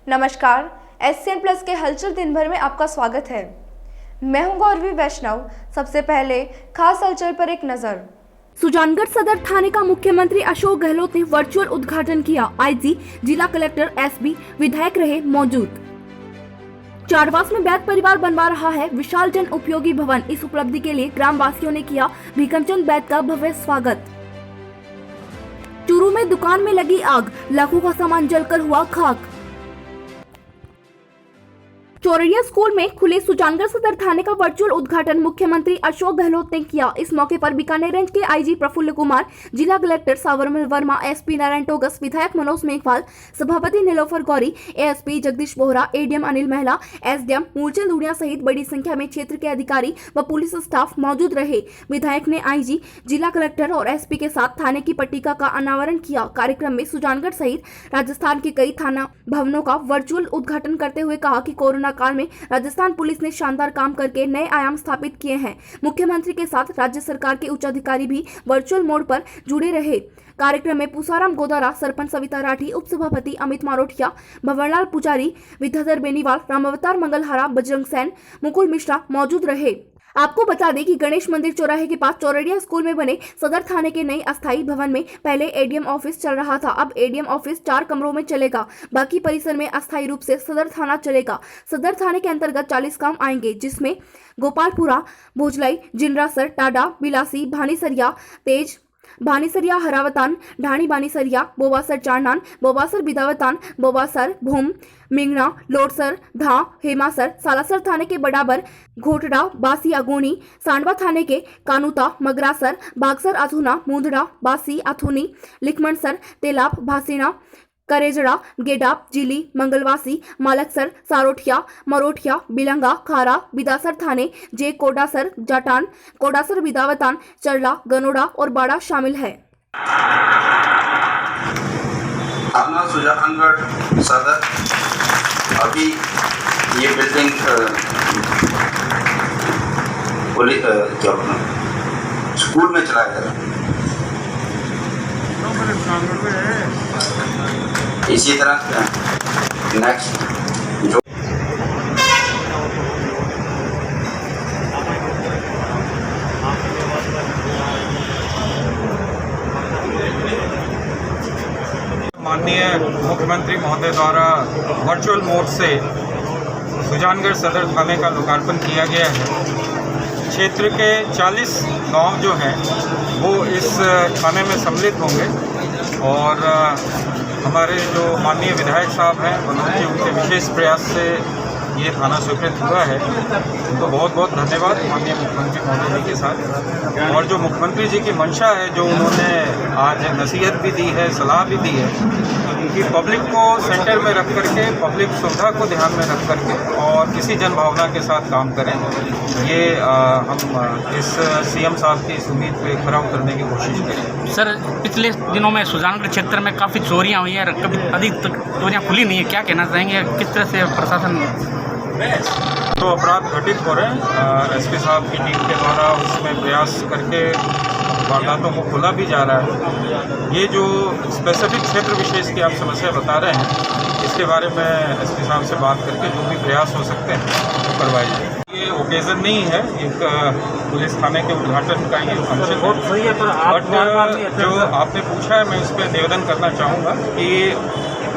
नमस्कार, SCN plus के हलचल दिन भर में आपका स्वागत है। मैं हूं गौरवी वैष्णव। सबसे पहले खास हलचल पर एक नजर। सुजानगढ़ सदर थाने का मुख्यमंत्री अशोक गहलोत ने वर्चुअल उद्घाटन किया। आईजी, जिला कलेक्टर, एसपी, विधायक रहे मौजूद। चारवास में बैत परिवार बनवा रहा है विशाल जन उपयोगी भवन। इस उपलब्धि के लिए ग्राम वासियों ने किया भीकमचंद बैत का भव्य स्वागत। चूरू में दुकान में लगी आग, लाखों का सामान जलकर हुआ खाक। चौरड़िया स्कूल में खुले सुजानगढ़ सदर थाने का वर्चुअल उद्घाटन मुख्यमंत्री अशोक गहलोत ने किया। इस मौके पर बीकानेर रेंज के आईजी प्रफुल्ल कुमार, जिला कलेक्टर सावर वर्मा, एसपी नारायण टोगस, विधायक मनोज मेघवाल, सभापति नीलोफर गौरी, एएसपी जगदीश बोहरा, एडीएम अनिल महिला, एसडीएम मूलचंद उड़िया सहित बड़ी संख्या में क्षेत्र के अधिकारी व पुलिस स्टाफ मौजूद रहे। विधायक ने आईजी, जिला कलेक्टर और एसपी के साथ थाने की पट्टिका का अनावरण किया। कार्यक्रम में सुजानगढ़ सहित राजस्थान के कई थाना भवनों का वर्चुअल उद्घाटन करते हुए कहा कि कोरोना काल में राजस्थान पुलिस ने शानदार काम करके नए आयाम स्थापित किए हैं। मुख्यमंत्री के साथ राज्य सरकार के उच्च अधिकारी भी वर्चुअल मोड पर जुड़े रहे। कार्यक्रम में पूसाराम गोदारा, सरपंच सविता राठी, उप सभापति अमित मारोठिया, भंवरलाल पुजारी, विद्याधर बेनीवाल, रामावतार मंगलहारा, बजरंग सैन, मुकुल मिश्रा मौजूद रहे। आपको बता दें कि गणेश मंदिर चौराहे के पास चौरड़िया स्कूल में बने सदर थाने के नए अस्थायी भवन में पहले एडीएम ऑफिस चल रहा था। अब एडीएम ऑफिस 4 कमरों में चलेगा। बाकी परिसर में अस्थायी रूप से सदर थाना चलेगा। सदर थाने के अंतर्गत 40 काम आएंगे, जिसमें गोपालपुरा, भोजलाई, जिनरासर, टाडा, बिलासी, भानीसरिया, तेज, भानीसरिया, हरावतान, ढाणी बानीसरिया, बोबासर चारनान, बोबासर बिदावतान, बोबासर, भूम, मिंगना, लोडसर, धा, हेमासर, सालासर थाने के बड़ाबर, घोटड़ा, बासी अगोनी, सांडवा थाने के कानूता, मगरासर, बागसर अथुना, मुंदड़ा, बासी अथुनी, लिखमणसर, तेलाब, भासीना, करेजड़ा, गेडाप, जिली, मंगलवासी, मालकसर, सारोठिया, मरोठिया, बिलंगा, खारा, बिदासर थाने, जे कोडासर, जाटान, कोडासर बिदावतान, चरला, गनोड़ा और बाड़ा शामिल है। थाना सुजानगढ़ सदर अभी ये बिल्डिंग क्या स्कूल में चलाया जा रहा है। इसी तरह नेक्स्ट जो माननीय मुख्यमंत्री महोदय द्वारा वर्चुअल मोड से सुजानगढ़ सदर थाने का लोकार्पण किया गया है। क्षेत्र के 40 गांव जो हैं वो इस थाने में सम्मिलित होंगे और हमारे जो माननीय विधायक साहब हैं उनके विशेष प्रयास से ये थाना स्वीकृत हुआ है। तो बहुत बहुत धन्यवाद माननीय मुख्यमंत्री महोदय जी के साथ। और जो मुख्यमंत्री जी की मंशा है, जो उन्होंने आज नसीहत भी दी है, सलाह भी दी है कि पब्लिक को सेंटर में रख करके, पब्लिक सुविधा को ध्यान में रख करके और किसी जनभावना के साथ काम करें, ये हम इस सीएम साहब की इस उम्मीद पे खरा उतरने की कोशिश करें। सर, पिछले दिनों में सुजानगढ़ क्षेत्र में काफ़ी चोरियां हुई हैं, कभी अधिक चोरियां खुली नहीं है, क्या कहना चाहेंगे? किस तरह से प्रशासन तो अपराध घटित हो रहे हैं, एसपी साहब की टीम के द्वारा उसमें प्रयास करके वारदातों को खोला भी जा रहा है। ये जो स्पेसिफिक क्षेत्र विशेष की आप समस्या बता रहे हैं, इसके बारे में एसपी साहब से बात करके जो भी प्रयास हो सकते हैं वो करवाए जाए। ये ओकेज़न नहीं है एक पुलिस थाने के उद्घाटन का, ये फंक्शन है। बट जो आपने पूछा है, मैं इस पर निवेदन करना चाहूँगा कि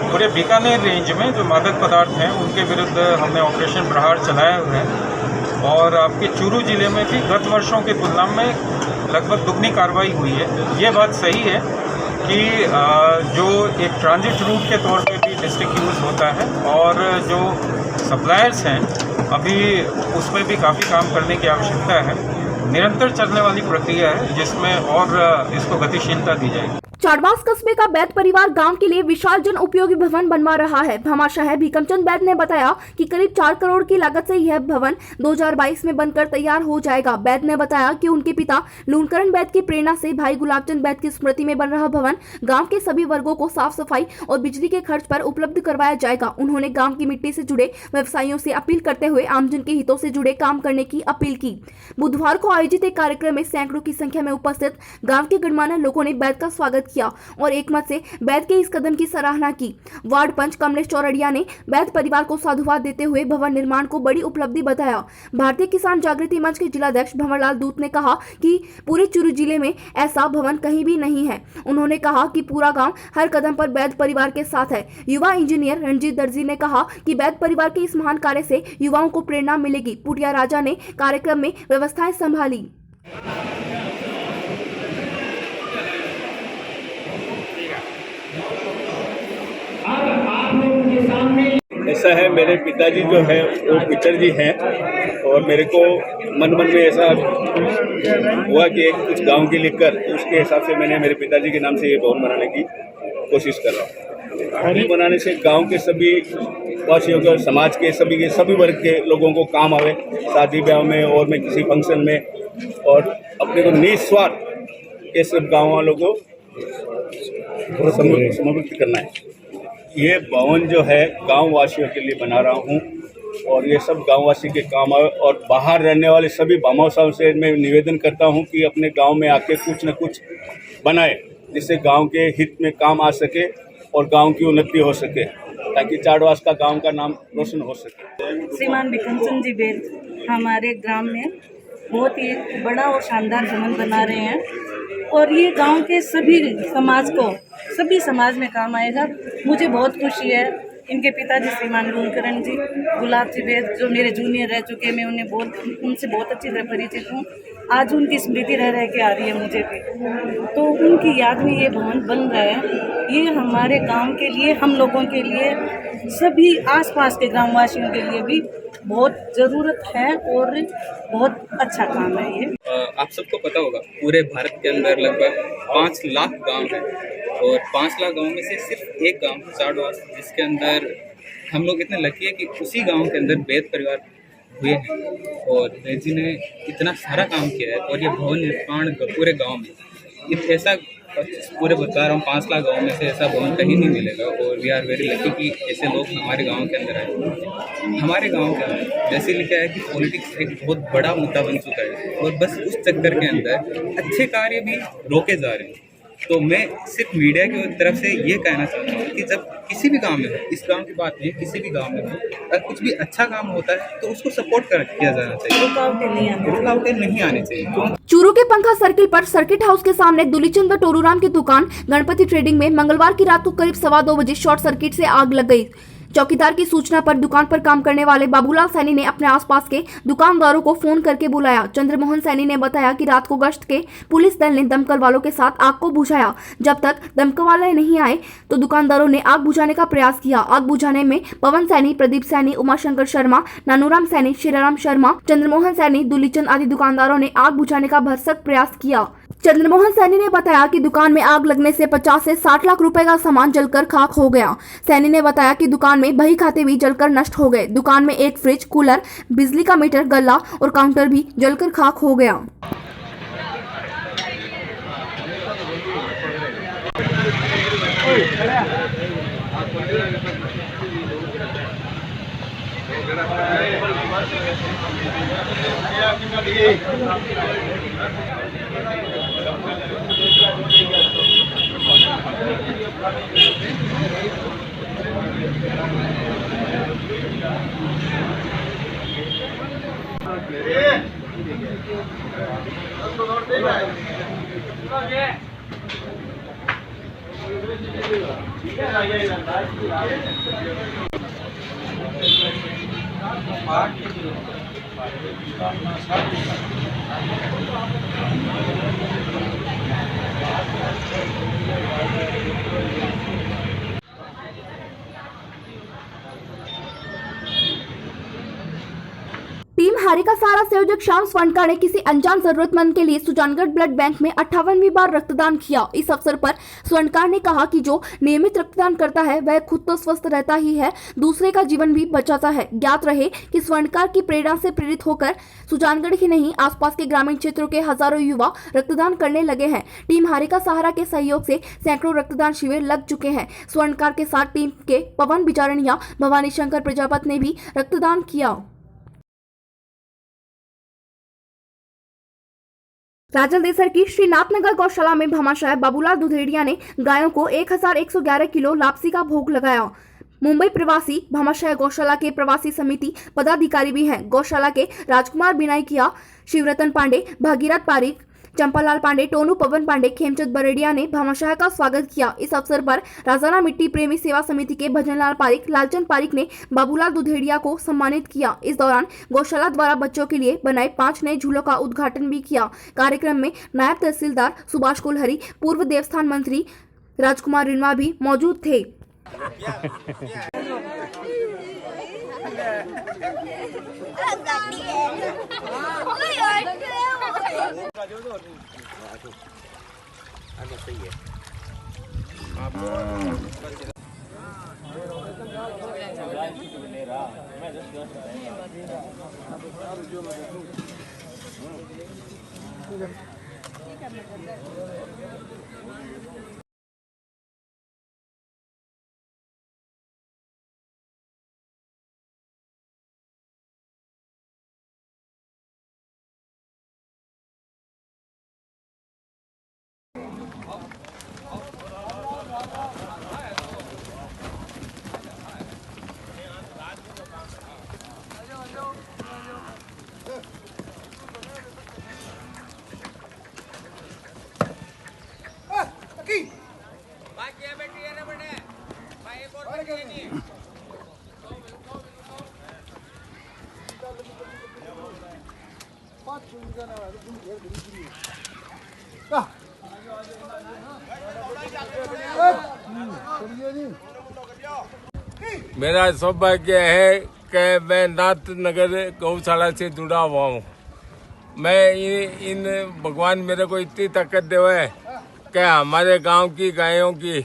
पूरे बीकानेर रेंज में जो मादक पदार्थ हैं उनके विरुद्ध हमने ऑपरेशन प्रहार चलाया हुआ है और आपके चूरू जिले में भी गत वर्षों की तुलना में लगभग दुगनी कार्रवाई हुई है। ये बात सही है कि जो एक ट्रांजिट रूट के तौर पे भी डिस्ट्रिक्ट यूज़ होता है और जो सप्लायर्स हैं अभी उसमें भी काफ़ी काम करने की आवश्यकता है। निरंतर चलने वाली प्रक्रिया है जिसमें और इसको गतिशीलता दी जाएगी। चारवास कस्बे का बैत परिवार गांव के लिए विशाल जन उपयोगी भवन बनवा रहा है। भामाशाह भीकमचंद बैत ने बताया कि करीब 4 करोड़ की लागत से यह भवन 2022 में बनकर तैयार हो जाएगा। बैत ने बताया कि उनके पिता लूणकरण बैत की प्रेरणा से भाई गुलाबचंद बैत की स्मृति में बन रहा भवन गांव के सभी वर्गों को साफ सफाई और बिजली के खर्च पर उपलब्ध करवाया जाएगा। उन्होंने गाँव की मिट्टी से जुड़े व्यवसायियों से अपील करते हुए आमजन के हितों से जुड़े काम करने की अपील की। बुधवार को आयोजित एक कार्यक्रम में सैकड़ों की संख्या में उपस्थित गाँव के गणमान्य लोगों ने बैत का स्वागत किया और एकमत से वैद के इस कदम की सराहना की। वार्ड पंच कमलेश चौरड़िया ने वैद परिवार को साधुवाद देते हुए भवन निर्माण को बड़ी उपलब्धि बताया। भारतीय किसान जागृति मंच के जिलाध्यक्ष भंवरलाल दूत ने कहा कि पूरे चूरू जिले में ऐसा भवन कहीं भी नहीं है। उन्होंने कहा कि पूरा गांव हर कदम पर वैद परिवार के साथ है। युवा इंजीनियर रणजीत दर्जी ने कहा कि वैद परिवार के इस महान कार्य से युवाओं को प्रेरणा मिलेगी। पुटिया राजा ने कार्यक्रम में व्यवस्थाएं संभाली। ऐसा है, मेरे पिताजी जो है वो पिक्चर जी हैं और मेरे को मन में ऐसा हुआ कि एक कुछ गांव के लिए कर, तो उसके हिसाब से मैंने मेरे पिताजी के नाम से ये भवन बनाने की कोशिश कर रहा हूँ। भवन बनाने से गांव के सभी वासियों को, समाज के सभी वर्ग के लोगों को काम आवे, शादी ब्याह में और में किसी फंक्शन में, और अपने को निस्वार्थ ये सब गाँव वालों को समर्पित करना है। ये भवन जो है गांव वासियों के लिए बना रहा हूँ और ये सब गांववासी के काम आए। और बाहर रहने वाले सभी भामाशाहों से मैं निवेदन करता हूँ कि अपने गांव में आके कुछ न कुछ बनाए, जिससे गांव के हित में काम आ सके और गांव की उन्नति हो सके, ताकि चाड़वास का गांव का नाम रोशन हो सके। श्रीमान बिक्रम चंद जी बेद हमारे ग्राम में बहुत ही बड़ा और शानदार भवन बना रहे हैं और ये गांव के सभी समाज में काम आएगा। मुझे बहुत खुशी है। इनके पिताजी श्रीमान गुणकरण जी, गुलाब जी बेद जो मेरे जूनियर रह चुके हैं, मैं उनसे बहुत अच्छी तरह परिचित हूँ। आज उनकी स्मृति रह के आ रही है मुझे भी, तो उनकी याद में ये भवन बन रहा है। ये हमारे गांव के लिए, हम लोगों के लिए, सभी आसपास के ग्रामवासियों के लिए भी बहुत ज़रूरत है और बहुत अच्छा काम है ये। आप सबको पता होगा पूरे भारत के अंदर लगभग 5 लाख गांव हैं और 5 लाख गांव में से सिर्फ एक गांव चाड़वास, जिसके अंदर हम लोग इतने लकी है कि उसी गांव के अंदर बेद परिवार हुए हैं और बेद जी ने इतना सारा काम किया है। और ये भवन निर्माण पूरे गांव में ऐसा पूरे बता रहा हूँ 5 लाख गाँव में से ऐसा भवन कहीं नहीं मिलेगा और वी आर वेरी लकी कि ऐसे लोग हमारे गांव के अंदर आए। हमारे गांव के अंदर जैसे लिखा है कि पॉलिटिक्स एक बहुत बड़ा मुद्दा बन चुका है और बस उस चक्कर के अंदर अच्छे कार्य भी रोके जा रहे हैं। तो मैं सिर्फ मीडिया की तरफ से ये कहना चाहता हूँ कि जब किसी भी गांव में हो, इस गांव की बात नहीं, किसी भी गांव में हो, अगर कुछ भी अच्छा काम होता है तो उसको सपोर्ट किया जाना चाहिए, रुकावटें नहीं आनी चाहिए। चूरू के पंखा सर्किल पर सर्किट हाउस के सामने दुलीचंद व टोरूराम की दुकान गणपति ट्रेडिंग में मंगलवार की रात को करीब 2:15 बजे शॉर्ट सर्किट से आग लग गई। चौकीदार की सूचना पर दुकान पर काम करने वाले बाबूलाल सैनी ने अपने आसपास के दुकानदारों को फोन करके बुलाया। चंद्रमोहन सैनी ने बताया कि रात को गश्त के पुलिस दल ने दमकल वालों के साथ आग को बुझाया। जब तक दमकल वाले नहीं आए तो दुकानदारों ने आग बुझाने का प्रयास किया। आग बुझाने में पवन सैनी, प्रदीप सैनी, उमाशंकर शर्मा, नानूराम सैनी, श्रीराम शर्मा, चंद्रमोहन सैनी, दुलीचंद आदि दुकानदारों ने आग बुझाने का भरसक प्रयास किया। चंद्रमोहन सैनी ने बताया कि दुकान में आग लगने से 50 से 60 लाख रुपए का सामान जलकर खाक हो गया। सैनी ने बताया कि दुकान में बही खाते भी जलकर नष्ट हो गए। दुकान में एक फ्रिज, कूलर, बिजली का मीटर, गल्ला और काउंटर भी जलकर खाक हो गया। टीम हारी का सहारा संयोजक श्याम स्वर्णकार ने किसी अनजान जरूरतमंद के लिए सुजानगढ़ ब्लड बैंक में 58वीं बार रक्तदान किया। इस अवसर पर स्वर्णकार ने कहा कि जो नियमित रक्तदान करता है वह खुद तो स्वस्थ रहता ही है, दूसरे का जीवन भी बचाता है। ज्ञात रहे कि स्वर्णकार की प्रेरणा से प्रेरित होकर सुजानगढ़ ही नहीं आसपास के ग्रामीण क्षेत्रों के हजारों युवा रक्तदान करने लगे हैं। टीम हारी का सहारा के सहयोग से सैकड़ों रक्तदान शिविर लग चुके हैं। स्वर्णकार के साथ टीम के पवन बिचारणिया, भवानी शंकर प्रजापत ने भी रक्तदान किया। राजन देसर की श्रीनाथनगर गौशाला में भामाशाह बाबूलाल दुधेड़िया ने गायों को 1111 किलो लापसी का भोग लगाया। मुंबई प्रवासी भामाशाह गौशाला के प्रवासी समिति पदाधिकारी भी हैं। गौशाला के राजकुमार बिनाइकिया, शिवरतन पांडे, भागीरथ पारिक, चंपालाल पांडे, टोनू पवन पांडे, खेमचंद बरेडिया ने भामाशाह का स्वागत किया। इस अवसर पर राजाना मिट्टी प्रेमी सेवा समिति के भजनलाल पारिक, लालचंद पारिक ने बाबूलाल दुधेड़िया को सम्मानित किया। इस दौरान गौशाला द्वारा बच्चों के लिए बनाए 5 नए झूलों का उद्घाटन भी किया। कार्यक्रम में नायब तहसीलदार सुभाष कुलहरी, पूर्व देवस्थान मंत्री राजकुमार रिनवा भी मौजूद थे। मेरा सौभाग्य है कि मैं नाथनगर गौशाला से जुड़ा हुआ हूँ। मैं इन भगवान मेरे को इतनी ताकत दे है कि हमारे गांव की गायों की,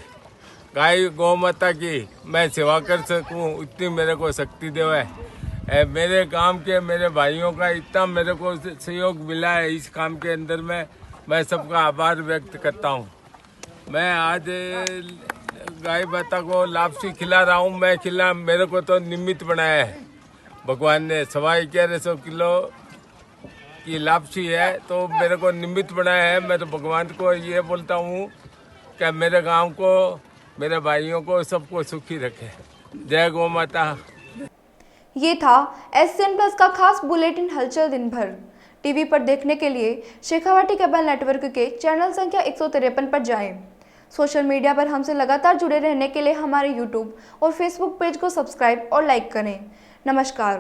गाय गौ माता की मैं सेवा कर सकूं, इतनी मेरे को शक्ति दे है। मेरे गांव के मेरे भाइयों का इतना मेरे को सहयोग मिला है इस काम के अंदर में, मैं सबका आभार व्यक्त करता हूं। मैं आज गाय माता को लापसी खिला रहा हूं। मेरे को तो निमित्त बनाया है भगवान ने। 11.25 किलो की लापसी है तो मेरे को निमित्त बनाया है। मैं तो भगवान को ये बोलता हूँ कि मेरे गांव को, मेरे भाइयों को, सबको सुखी रखे। जय गौ माता। ये था SCN प्लस का खास बुलेटिन हलचल दिन भर। टीवी पर देखने के लिए शेखावाटी केबल नेटवर्क के चैनल संख्या 153 पर जाएं। सोशल मीडिया पर हमसे लगातार जुड़े रहने के लिए हमारे YouTube और Facebook पेज को सब्सक्राइब और लाइक करें। नमस्कार।